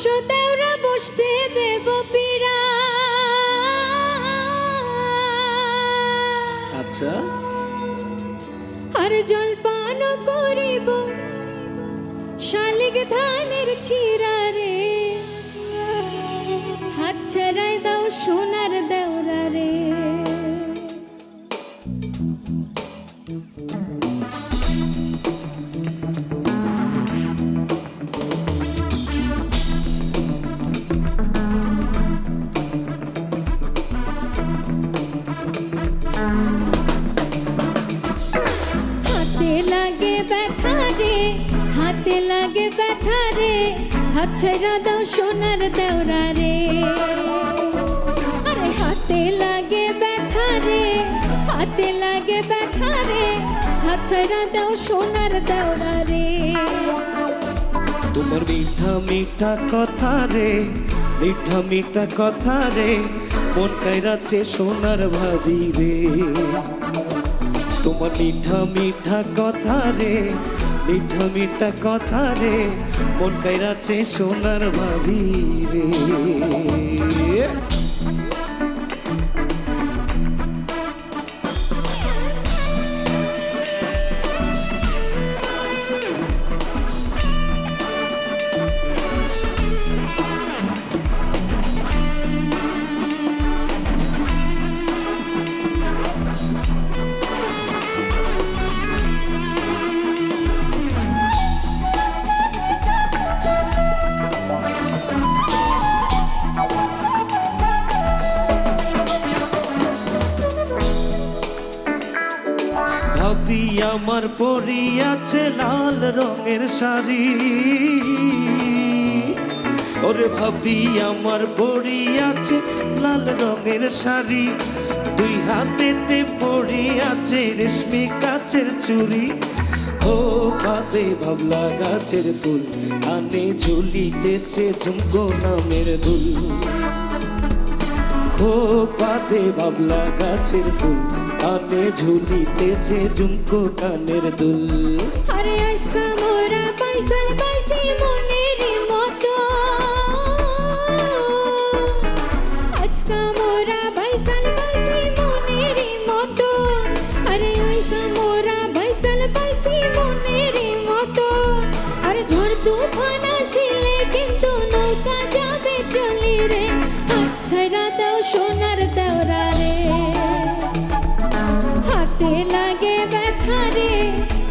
আইসো দেওরা বসতে দেব পীড়া। আচ্ছা আর জলপান করিব শালিক ধানের চিরা রে, হাত ছাড়াই দাও সোনার দেওরা রে। হাতে লাগে ব্যথা রে, হাতে লাগে ব্যথা রে, হাত ছেড়া দাও সোনার দেওরা রে। আরে হাতে লাগে ব্যথা রে, হাতে লাগে ব্যথা রে, হাত ছেড়া দাও সোনার দেওরা রে। তোমার মিঠা মিঠা কথা রে, মিঠা মিঠা কথা রে, মন কাইরাছে সোনার ভাবি রে। তোমার মিঠা মিঠা কথা রে, মিঠা মিঠা কথা রে, মন কাইরাছে সোনার ভাবি রে। ভাবি আমার পরিয়াছে লাল রঙের শাড়ি, ওরে ভাবি আমার পরিয়াছে লাল রঙের শাড়ি, দুই হাতেতে পরিয়াছে রেশমি কাচের চুড়ি। ও পাতে ভাবলা গাছের ফুল, কানে ঝুলিতেছে ঝুমকো নামের দুল। খোপাতে বাবলা গাছের ফুল, কানে ঝুলিতেছে ঝুমকো কানের দুল। আরে আজকা মোরা পাইসাল পাইছি মনের মতো, আজকা মোরা পাইসাল পাইছি মনের মতো। আরে আজকা মোরা পাইসাল পাইছি মনের মতো। আর ঝড় তুফান আসিলে কিন্তু নৌকা যাবে চলি রে, ছাইরা দাও সোনার দেওরা রে। হাতে লাগে ব্যথা রে,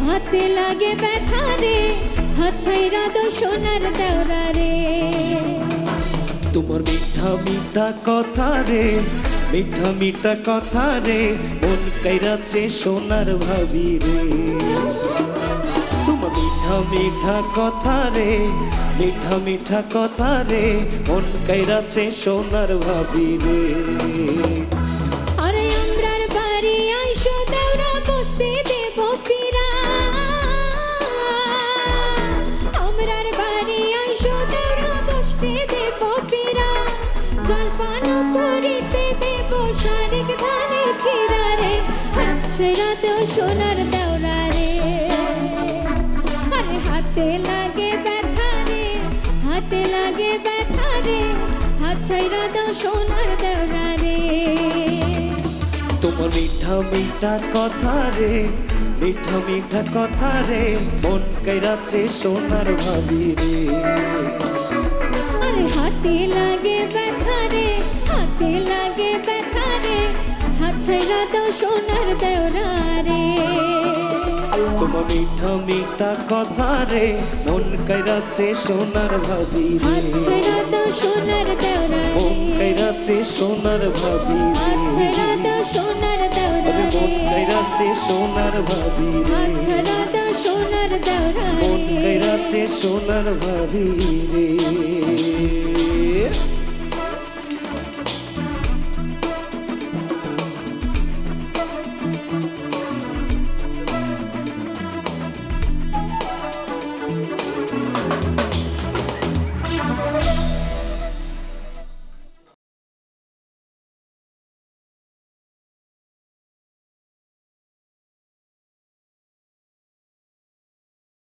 হাতে লাগে ব্যথা রে, হাত ছাইরা দাও সোনার দেওরা রে। তোমার মিঠা মিঠা কথা রে, মিঠা মিঠা কথা রে, মন কাইরাছে সোনার ভাবি রে। তোমার মিঠা মিঠা কথা রে, মিঠা মিঠা কথা রে, মন কাইরাছে সোনার ভাবি রে। আরে আমরার বাড়ি আইসো দেওরা বসতে দেব পীড়া। আমরার বাড়ি আইসো দেওরা বসতে দেব পীড়া। জলপান করিতে দেব শালিক ধানের চিরা রে, হাত ছেড়া দাও সোনার দেওরা রে। আরে হাতে লাগে ব্যথা রে, হাতে লাগে ব্যথা রে, হাত ছাইরা দাও সোনার দেওরা রে। তোমার মিঠা মিঠা কথা রে, মিঠা মিঠা কথা রে, মন কাইরাছে সোনার ভাবি রে। আরে হাতে লাগে ব্যথা রে, হাতে লাগে ব্যথা রে, হাত ছাইরা দাও সোনার দেওরা রে। তোমার মিঠা মিঠা কথা রে, মন কাইরাছে সোনার ভাবি রে। হাত ছাইরা দাও সোনার দেওরা রে, মন কাইরাছে সোনার ভাবি হাত রে। ছাইরা দাও সোনার দেওরা রে, মন কাইরাছে সোনার ভাবি রে। হাত ছাইরা দাও সোনার দেওরা মন রে। কাইরাছে সোনার ভাবি রে।